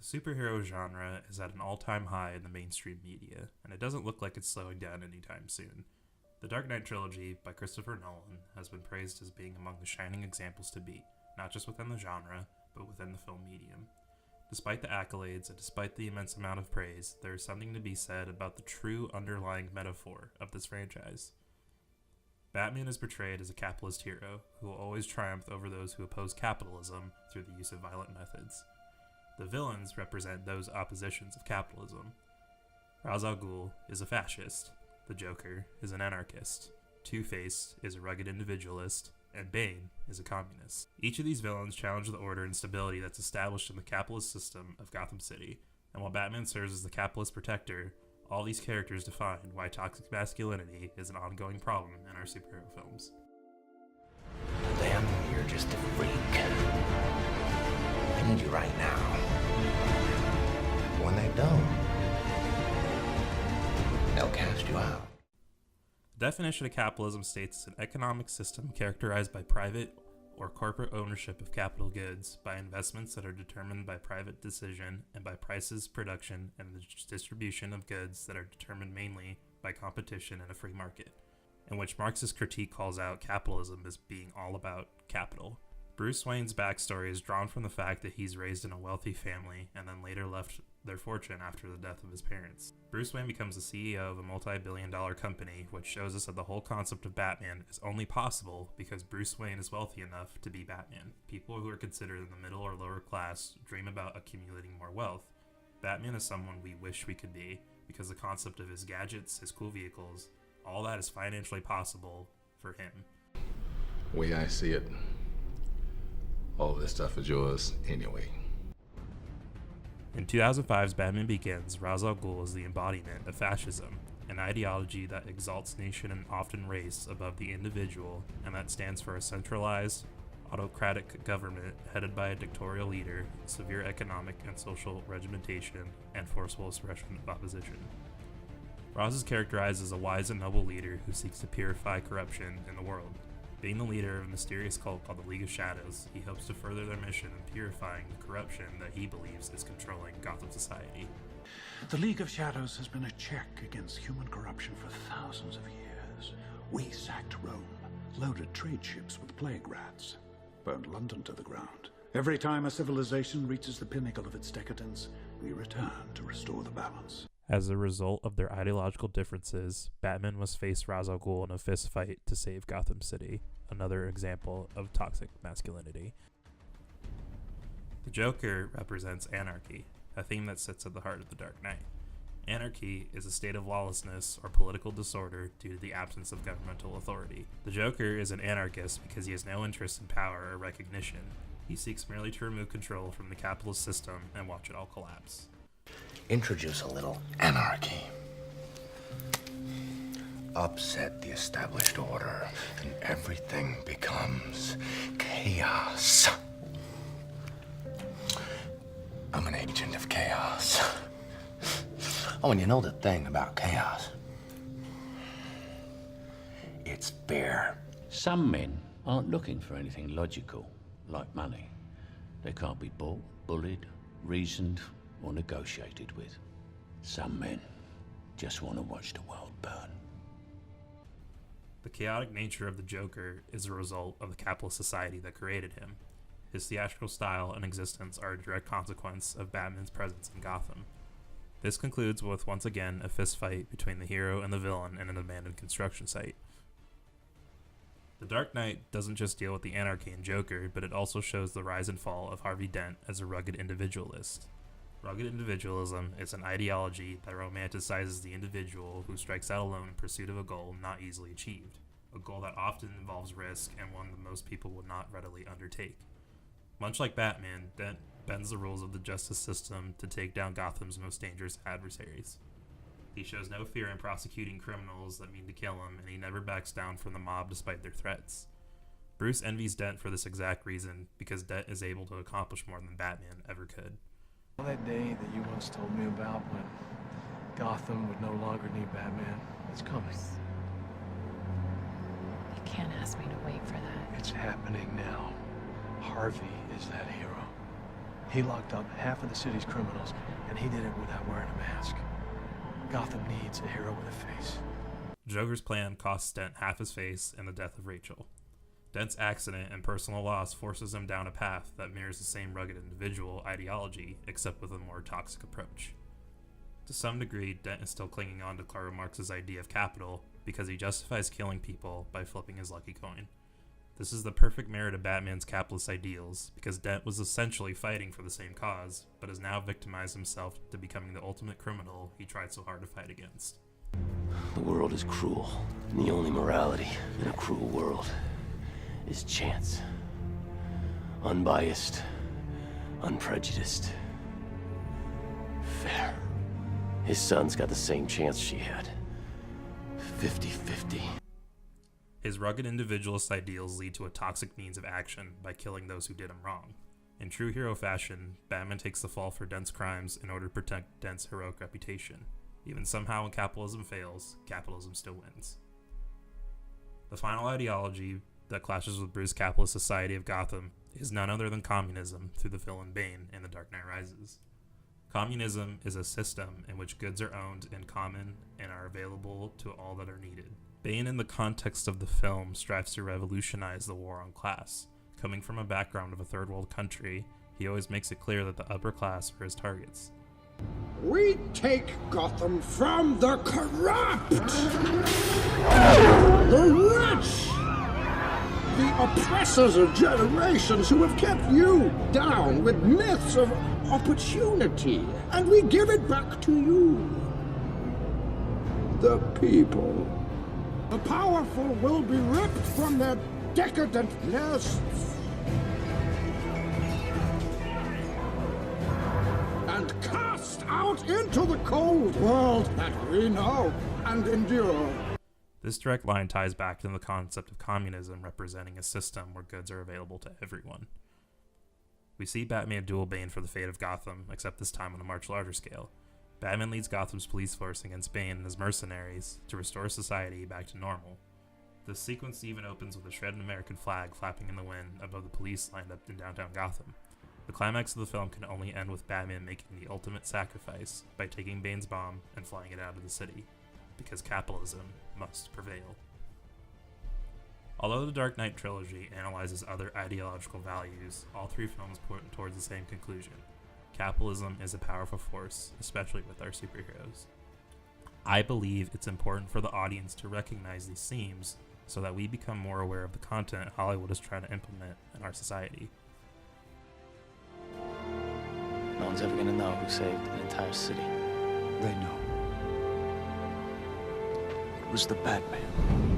The superhero genre is at an all-time high in the mainstream media, and it doesn't look like it's slowing down anytime soon. The Dark Knight Trilogy by Christopher Nolan has been praised as being among the shining examples to beat, not just within the genre, but within the film medium. Despite the accolades and despite the immense amount of praise, there is something to be said about the true underlying metaphor of this franchise. Batman is portrayed as a capitalist hero who will always triumph over those who oppose capitalism through the use of violent methods. The villains represent those oppositions of capitalism. Ra's al Ghul is a fascist, the Joker is an anarchist, Two-Face is a rugged individualist, and Bane is a communist. Each of these villains challenge the order and stability that's established in the capitalist system of Gotham City, and while Batman serves as the capitalist protector, all these characters define why toxic masculinity is an ongoing problem in our superhero films. To them, you're just a freak. They need you right now. When they don't, they'll cast you out. The definition of capitalism states it's an economic system characterized by private or corporate ownership of capital goods, by investments that are determined by private decision, and by prices, production, and the distribution of goods that are determined mainly by competition in a free market, in which Marxist critique calls out capitalism as being all about capital. Bruce Wayne's backstory is drawn from the fact that he's raised in a wealthy family and then later left their fortune after the death of his parents. Bruce Wayne becomes the CEO of a multi-billion-dollar company, which shows us that the whole concept of Batman is only possible because Bruce Wayne is wealthy enough to be Batman. People who are considered in the middle or lower class dream about accumulating more wealth. Batman is someone we wish we could be, because the concept of his gadgets, his cool vehicles, all that is financially possible for him. Way I see it, all this stuff is yours anyway. In 2005's Batman Begins, Ra's al Ghul is the embodiment of fascism, an ideology that exalts nation and often race above the individual, and that stands for a centralized, autocratic government headed by a dictatorial leader, severe economic and social regimentation, and forceful suppression of opposition. Ra's is characterized as a wise and noble leader who seeks to purify corruption in the world. Being the leader of a mysterious cult called the League of Shadows, he hopes to further their mission in purifying the corruption that he believes is controlling Gotham society. The League of Shadows has been a check against human corruption for thousands of years. We sacked Rome, loaded trade ships with plague rats, burned London to the ground. Every time a civilization reaches the pinnacle of its decadence, we return to restore the balance. As a result of their ideological differences, Batman must face Ra's al Ghul in a fistfight to save Gotham City, another example of toxic masculinity. The Joker represents anarchy, a theme that sits at the heart of the Dark Knight. Anarchy is a state of lawlessness or political disorder due to the absence of governmental authority. The Joker is an anarchist because he has no interest in power or recognition. He seeks merely to remove control from the capitalist system and watch it all collapse. Introduce a little anarchy. Upset the established order, and everything becomes chaos. I'm an agent of chaos. Oh, and you know the thing about chaos? It's fear. Some men aren't looking for anything logical, like money. They can't be bought, bullied, reasoned, or negotiated with. Some men just want to watch the world burn. The chaotic nature of the Joker is a result of the capitalist society that created him. His theatrical style and existence are a direct consequence of Batman's presence in Gotham. This concludes with, once again, a fistfight between the hero and the villain in an abandoned construction site. The Dark Knight doesn't just deal with the anarchy in Joker, but it also shows the rise and fall of Harvey Dent as a rugged individualist. Rugged individualism is an ideology that romanticizes the individual who strikes out alone in pursuit of a goal not easily achieved, a goal that often involves risk and one that most people would not readily undertake. Much like Batman, Dent bends the rules of the justice system to take down Gotham's most dangerous adversaries. He shows no fear in prosecuting criminals that mean to kill him, and he never backs down from the mob despite their threats. Bruce envies Dent for this exact reason, because Dent is able to accomplish more than Batman ever could. That day that you once told me about when Gotham would no longer need Batman, it's coming. You can't ask me to wait for that. It's happening now. Harvey is that hero. He locked up half of the city's criminals, and he did it without wearing a mask. Gotham needs a hero with a face. Joker's plan costs Dent half his face and the death of Rachel. Dent's accident and personal loss forces him down a path that mirrors the same rugged individual ideology, except with a more toxic approach. To some degree, Dent is still clinging on to Karl Marx's idea of capital because he justifies killing people by flipping his lucky coin. This is the perfect mirror to Batman's capitalist ideals, because Dent was essentially fighting for the same cause, but has now victimized himself to becoming the ultimate criminal he tried so hard to fight against. The world is cruel, and the only morality in a cruel world is chance. Unbiased, unprejudiced, fair. His son's got the same chance she had. 50-50. His rugged individualist ideals lead to a toxic means of action by killing those who did him wrong. In true hero fashion, Batman takes the fall for Dent's crimes in order to protect Dent's heroic reputation. Even somehow when capitalism fails, capitalism still wins. The final ideology that clashes with Bruce's capitalist society of Gotham is none other than communism through the villain Bane in The Dark Knight Rises. Communism is a system in which goods are owned in common and are available to all that are needed. Bane, in the context of the film, strives to revolutionize the war on class. Coming from a background of a third world country, he always makes it clear that the upper class are his targets. We take Gotham from the corrupt, the rich, the oppressors of generations who have kept you down with myths of opportunity, and we give it back to you, the people. The powerful will be ripped from their decadent nests and cast out into the cold world that we know and endure. This direct line ties back to the concept of communism representing a system where goods are available to everyone. We see Batman duel Bane for the fate of Gotham, except this time on a much larger scale. Batman leads Gotham's police force against Bane and his mercenaries to restore society back to normal. This sequence even opens with a shredded American flag flapping in the wind above the police lined up in downtown Gotham. The climax of the film can only end with Batman making the ultimate sacrifice by taking Bane's bomb and flying it out of the city, because capitalism must prevail. Although the Dark Knight trilogy analyzes other ideological values, all three films point towards the same conclusion. Capitalism is a powerful force, especially with our superheroes. I believe it's important for the audience to recognize these themes so that we become more aware of the content Hollywood is trying to implement in our society. No one's ever gonna know who saved an entire city. They know. It was the Batman.